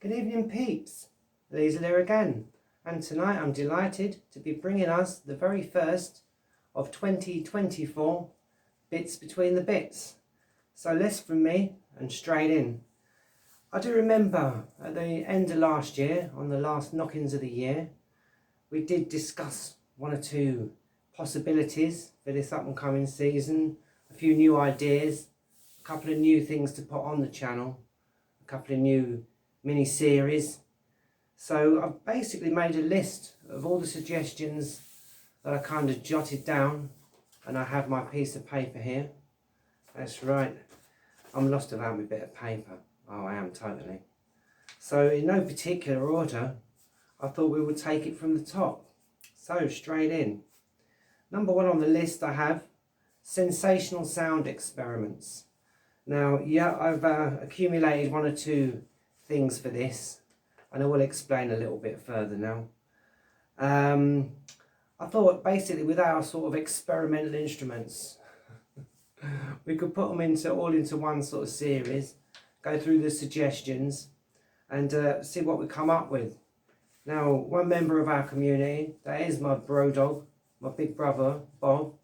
Good evening, peeps. Lee's here again, and tonight I'm delighted to be bringing us the very first of 2024 Bits Between the Bits. So less from me and straight in. I do remember at the end of last year, on the last knockings of the year, we did discuss one or two possibilities for this up and coming season, a few new ideas, a couple of new things to put on the channel, a couple of new mini-series. So I've basically made a list of all the suggestions that I kind of jotted down, and I have my piece of paper here. That's right, I'm lost without my bit of paper. Oh, I am totally. So in no particular order, I thought we would take it from the top. So straight in. Number one on the list I have sensational sound experiments. Now, yeah, I've accumulated one or two things for this, and I will explain a little bit further now. I thought basically with our sort of experimental instruments, we could put them all into one sort of series, go through the suggestions and see what we come up with. Now, one member of our community, that is my bro dog, my big brother, Bob,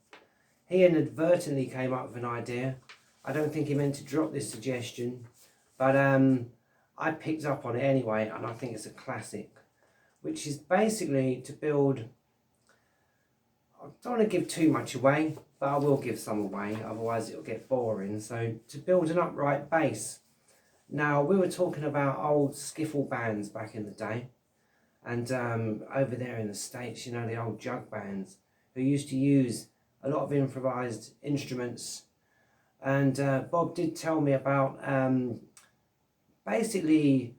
he inadvertently came up with an idea. I don't think he meant to drop this suggestion, but I picked up on it anyway, and I think it's a classic, which is basically to build, I don't want to give too much away, but I will give some away, otherwise it'll get boring. So to build an upright bass. Now, we were talking about old skiffle bands back in the day, and over there in the States, you know, the old jug bands, who used to use a lot of improvised instruments. And Bob did tell me about basically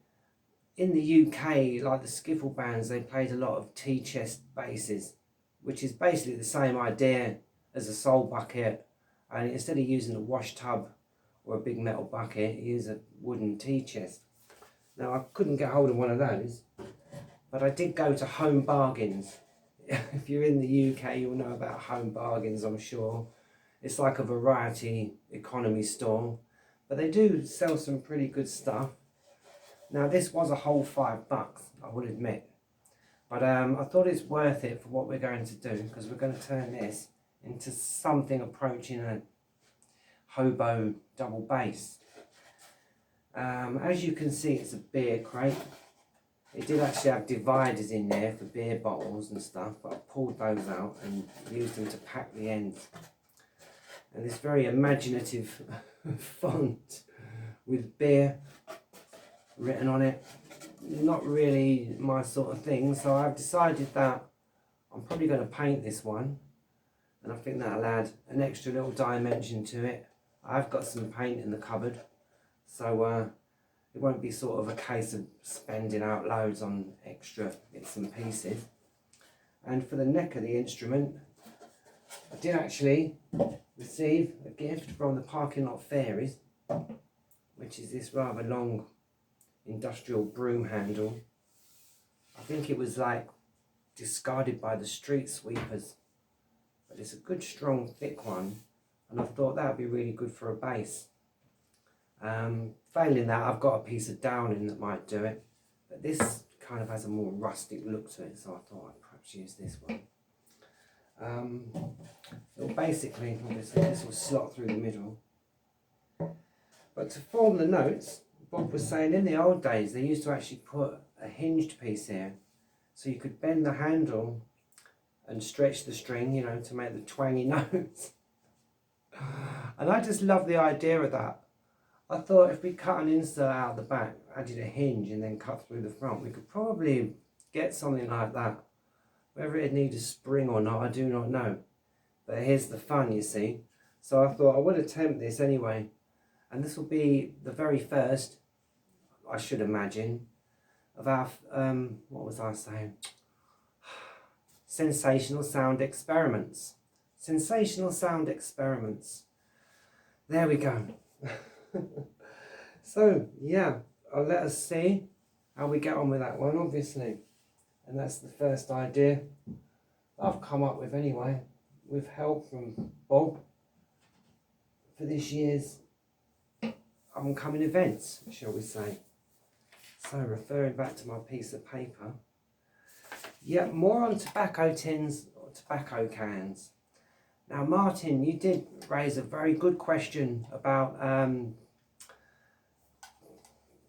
in the UK, like the skiffle bands, they played a lot of T-chest basses, which is basically the same idea as a soul bucket, and instead of using a wash tub or a big metal bucket, you use a wooden T-chest. Now, I couldn't get hold of one of those, but I did go to Home Bargains. If you're in the UK, you'll know about Home Bargains, I'm sure. It's like a variety economy store, but they do sell some pretty good stuff. Now, this was a whole $5, I will admit, but I thought it's worth it for what we're going to do, because we're going to turn this into something approaching a hobo double bass. As you can see, it's a beer crate. It did actually have dividers in there for beer bottles and stuff, but I pulled those out and used them to pack the ends. And this very imaginative font with beer written on it, not really my sort of thing, so I've decided that I'm probably going to paint this one, and I think that'll add an extra little dimension to it. I've got some paint in the cupboard, so it won't be sort of a case of spending out loads on extra bits and pieces. And for the neck of the instrument, I did actually receive a gift from the Parking Lot Fairies, which is this rather long industrial broom handle. I think it was like discarded by the street sweepers, but it's a good strong thick one, and I thought that would be really good for a bass. Failing that, I've got a piece of downing that might do it, but this kind of has a more rustic look to it, so I thought I'd perhaps use this one. It'll basically, obviously this will slot through the middle, but to form the notes, Bob was saying in the old days they used to actually put a hinged piece here, so you could bend the handle and stretch the string, you know, to make the twangy notes. And I just love the idea of that. I thought if we cut an insert out the back, added a hinge and then cut through the front, we could probably get something like that. Whether it'd need a spring or not, I do not know. But here's the fun, you see. So I thought I would attempt this anyway. And this will be the very first, I should imagine, of our, what was I saying? Sensational sound experiments. Sensational sound experiments. There we go. So, yeah, I'll let us see how we get on with that one, obviously. And that's the first idea I've come up with anyway, with help from Bob for this year's up and coming events, shall we say. So referring back to my piece of paper, yeah, more on tobacco tins or tobacco cans. Now Martin, you did raise a very good question about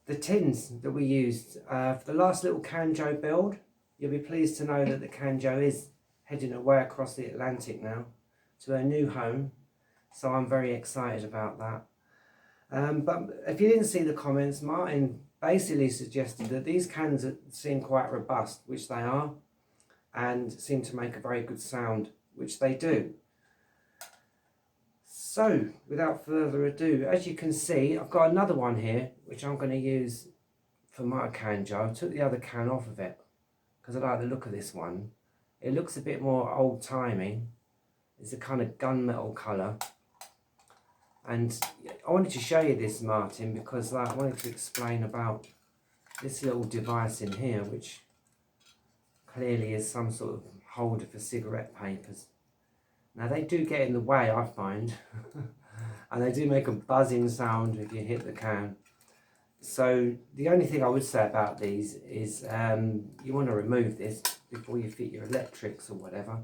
the tins that we used for the last little canjo build. You'll be pleased to know that the canjo is heading away across the Atlantic now to her new home, so I'm very excited about that. But if you didn't see the comments, Martin basically suggested that these cans seem quite robust, which they are, and seem to make a very good sound, which they do. So without further ado, as you can see, I've got another one here which I'm going to use for my canjo. I took the other can off of it because I like the look of this one. It looks a bit more old-timey. It's a kind of gunmetal colour. And I wanted to show you this, Martin, because I wanted to explain about this little device in here, which clearly is some sort of holder for cigarette papers. Now they do get in the way, I find, and they do make a buzzing sound if you hit the can. So the only thing I would say about these is you want to remove this before you fit your electrics or whatever.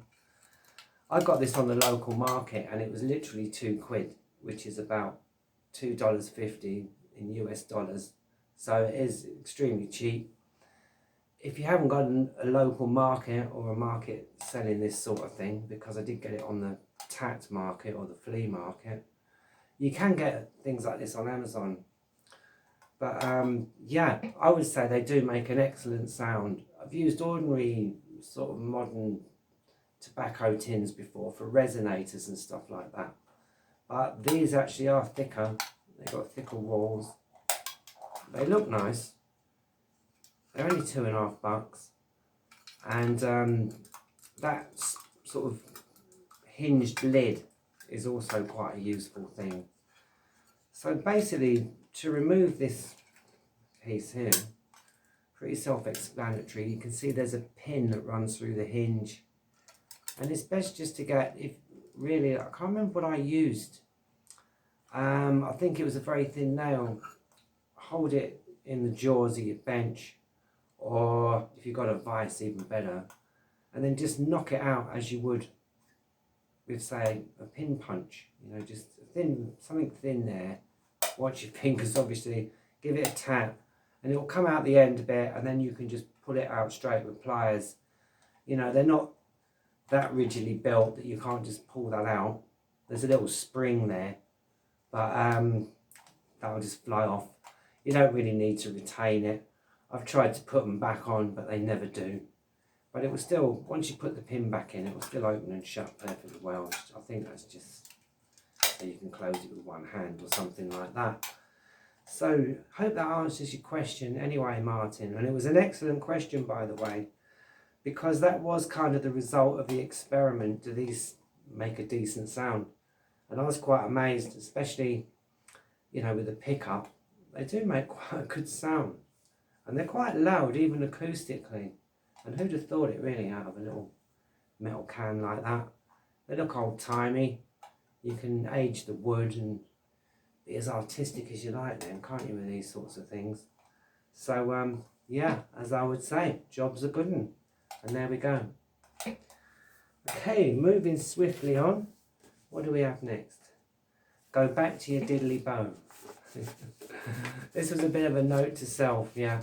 I got this on the local market and it was literally £2, which is about $2.50 in US dollars. So it is extremely cheap. If you haven't got a local market or a market selling this sort of thing, because I did get it on the tat market or the flea market, you can get things like this on Amazon. But yeah, I would say they do make an excellent sound. I've used ordinary sort of modern tobacco tins before for resonators and stuff like that. But these actually are thicker. They've got thicker walls. They look nice. They're only $2.50, and that sort of hinged lid is also quite a useful thing. So basically, to remove this piece here, pretty self-explanatory. You can see there's a pin that runs through the hinge, and it's best just to get, if really, I can't remember what I used. I think it was a very thin nail. Hold it in the jaws of your bench, or if you've got a vice, even better, and then just knock it out as you would with, say, a pin punch. You know, just something thin there. Watch your fingers, obviously. Give it a tap, and it will come out the end a bit, and then you can just pull it out straight with pliers. You know, they're not that rigidly built that you can't just pull that out. There's a little spring there, but that'll just fly off. You don't really need to retain it. I've tried to put them back on, but they never do. But it will still, once you put the pin back in, it will still open and shut perfectly well. I think that's just so you can close it with one hand or something like that. So, hope that answers your question anyway, Martin. And it was an excellent question, by the way, because that was kind of the result of the experiment. Do these make a decent sound? And I was quite amazed, especially, you know, with the pickup. They do make quite a good sound. And they're quite loud, even acoustically. And who'd have thought it really out of a little metal can like that? They look old-timey. You can age the wood and be as artistic as you like then, can't you, with these sorts of things? So, yeah, as I would say, job's a good one. And there we go. Okay, moving swiftly on. What do we have next? Go back to your diddly bow. This was a bit of a note to self, yeah.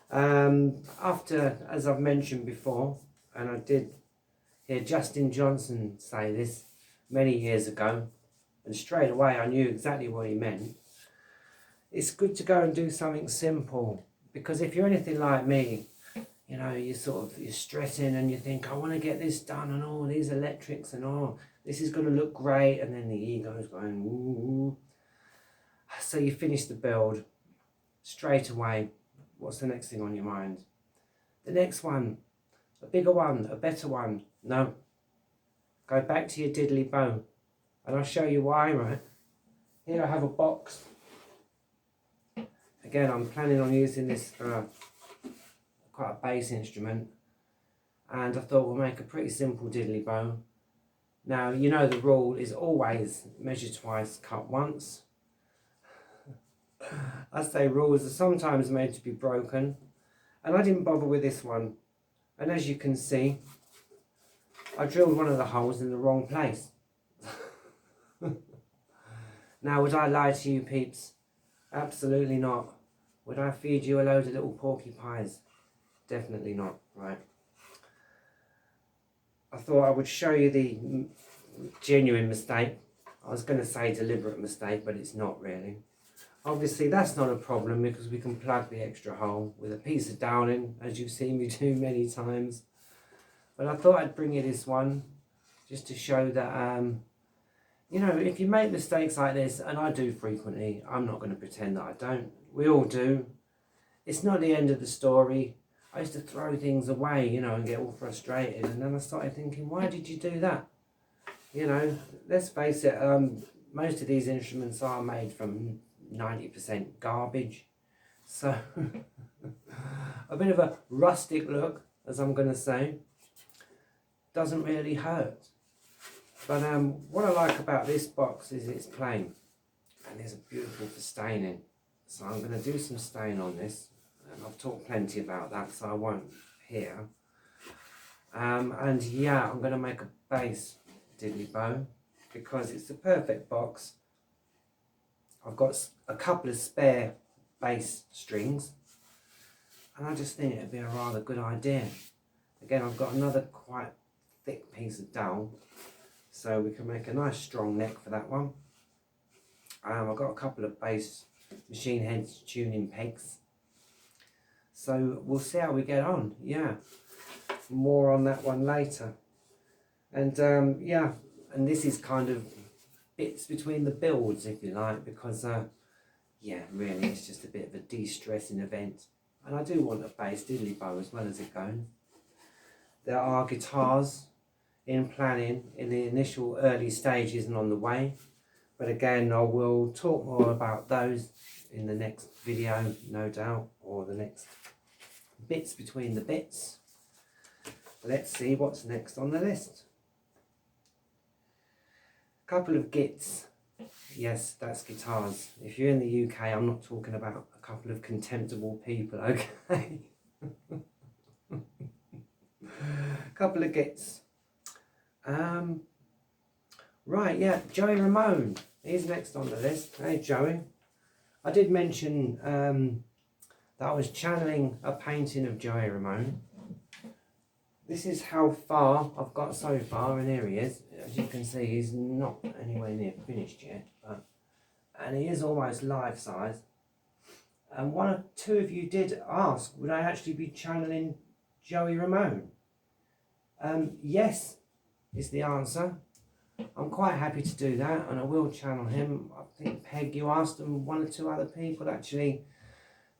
After, as I've mentioned before, and I did hear Justin Johnson say this many years ago, and straight away I knew exactly what he meant. It's good to go and do something simple, because if you're anything like me, you know, you're stressing and you think, I want to get this done and all these electrics and all, this is going to look great, and then the ego's going, ooh. So you finish the build, straight away, what's the next thing on your mind? The next one, a bigger one, a better one. No. Go back to your diddly bow. And I'll show you why, right? Here I have a box. Again, I'm planning on using this for quite a bass instrument. And I thought we'll make a pretty simple diddly bow. Now, you know the rule is always measure twice, cut once. I say rules are sometimes made to be broken, and I didn't bother with this one. And as you can see, I drilled one of the holes in the wrong place. Now, would I lie to you peeps? Absolutely not. Would I feed you a load of little porcupines? Definitely not, right? I thought I would show you the genuine mistake. I was going to say deliberate mistake, but it's not really. Obviously, that's not a problem because we can plug the extra hole with a piece of downing, as you've seen me do many times. But I thought I'd bring you this one just to show that, you know, if you make mistakes like this, and I do frequently, I'm not going to pretend that I don't. We all do. It's not the end of the story. I used to throw things away, you know, and get all frustrated. And then I started thinking, why did you do that? You know, let's face it, most of these instruments are made from 90% garbage. So, a bit of a rustic look, as I'm going to say, doesn't really hurt. But what I like about this box is it's plain. And there's a beautiful for staining. So I'm going to do some stain on this. And I've talked plenty about that, so I won't here. And yeah, I'm going to make a bass diddly bow because it's the perfect box. I've got a couple of spare bass strings and I just think it'd be a rather good idea. Again, I've got another quite thick piece of dowel, so we can make a nice strong neck for that one. I've got a couple of bass machine heads tuning pegs. So we'll see how we get on, yeah. More on that one later. And yeah, and this is kind of bits between the builds, if you like, because yeah, really it's just a bit of a de-stressing event. And I do want a bass diddly bow as well as it goes. There are guitars in planning in the initial early stages and on the way. But again, I will talk more about those in the next video, no doubt, or the next bits between the bits. Let's see what's next on the list. Couple of gits. Yes, that's guitars. If you're in the UK, I'm not talking about a couple of contemptible people, okay? Couple of gits. Right, yeah, Joey Ramone. He's next on the list. Hey, Joey. I did mention that I was channeling a painting of Joey Ramone. This is how far I've got so far, and here he is. As you can see, he's not anywhere near finished yet, and he is almost life size. And one or two of you did ask, would I actually be channeling Joey Ramone? Yes, is the answer. I'm quite happy to do that, and I will channel him. I think Peg, you asked, and one or two other people actually,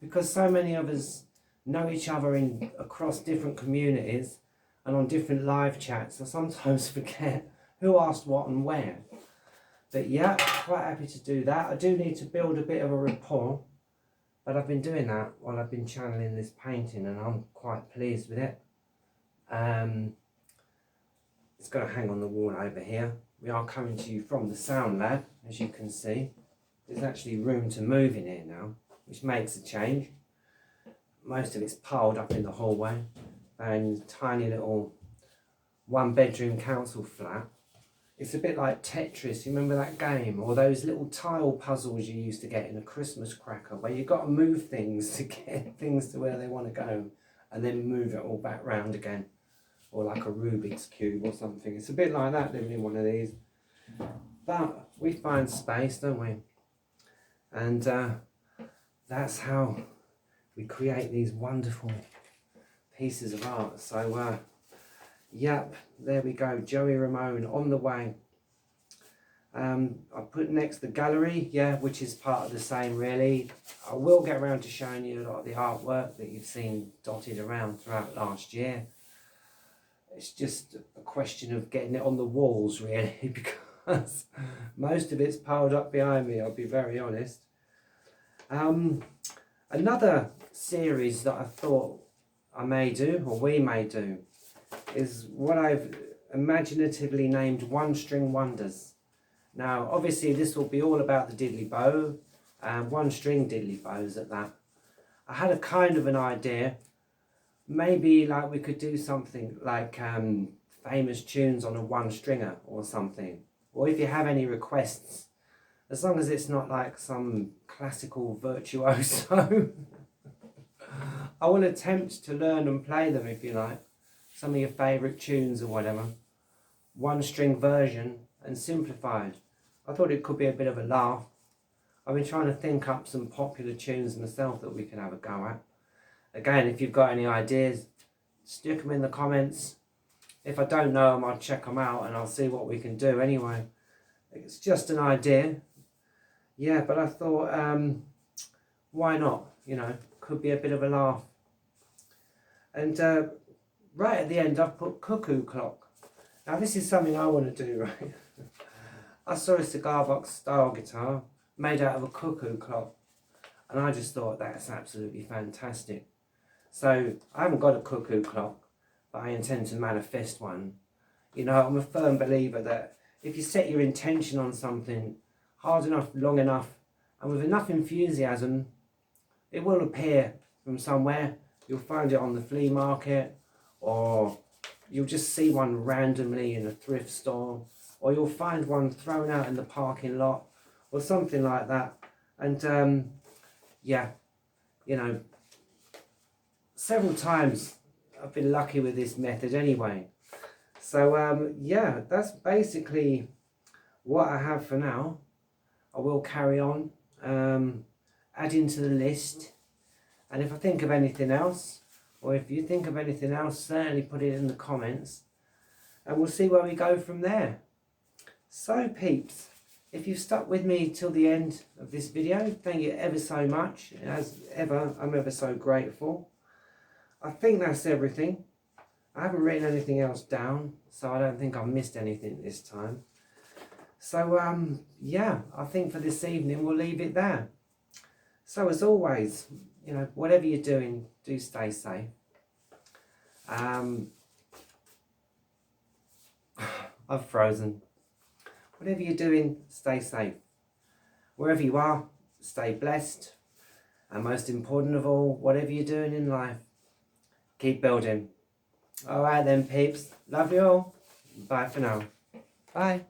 because so many of us know each other across different communities and on different live chats. I sometimes forget who asked what and where. But yeah, quite happy to do that. I do need to build a bit of a rapport, but I've been doing that while I've been channeling this painting, and I'm quite pleased with it. It's going to hang on the wall over here. We are coming to you from the sound lab, as you can see. There's actually room to move in here now, which makes a change. Most of it's piled up in the hallway, and tiny little one-bedroom council flat. It's a bit like Tetris, you remember that game? Or those little tile puzzles you used to get in a Christmas cracker, where you've got to move things to get things to where they want to go, and then move it all back round again. Or like a Rubik's Cube or something. It's a bit like that living in one of these. But we find space, don't we? And that's how we create these wonderful pieces of art. So, yep, there we go. Joey Ramone on the way. I put next the gallery, yeah, which is part of the same really. I will get around to showing you a lot of the artwork that you've seen dotted around throughout last year. It's just a question of getting it on the walls really, because most of it's piled up behind me, I'll be very honest. Another series that I thought I may do, or we may do, is what I've imaginatively named One String Wonders. Now obviously this will be all about the diddly bow, one string diddly bows at that. I had a kind of an idea, maybe like we could do something like famous tunes on a one stringer or something, or if you have any requests, as long as it's not like some classical virtuoso. I will attempt to learn and play them, if you like, some of your favourite tunes or whatever, one string version and simplified. I thought it could be a bit of a laugh. I've been trying to think up some popular tunes myself that we can have a go at. Again, if you've got any ideas, stick them in the comments. If I don't know them, I'll check them out and I'll see what we can do anyway. It's just an idea. Yeah, but I thought, why not? You know, could be a bit of a laugh. And right at the end, I've put cuckoo clock. Now this is something I want to do, right? I saw a cigar box style guitar made out of a cuckoo clock. And I just thought that's absolutely fantastic. So I haven't got a cuckoo clock, but I intend to manifest one. You know, I'm a firm believer that if you set your intention on something hard enough, long enough, and with enough enthusiasm, it will appear from somewhere. You'll find it on the flea market, or you'll just see one randomly in a thrift store, or you'll find one thrown out in the parking lot, or something like that. And yeah, you know, several times I've been lucky with this method anyway. So yeah, that's basically what I have for now. I will carry on, adding to the list, and if I think of anything else, or if you think of anything else, certainly put it in the comments, and we'll see where we go from there. So peeps, if you've stuck with me till the end of this video, thank you ever so much. As ever, I'm ever so grateful. I think that's everything. I haven't written anything else down, so I don't think I've missed anything this time. So yeah, I think for this evening we'll leave it there. So as always, you know, whatever you're doing, do stay safe. I've frozen. Whatever you're doing, stay safe. Wherever you are, stay blessed. And most important of all, whatever you're doing in life, keep building. Alright then peeps, love you all. Bye for now. Bye.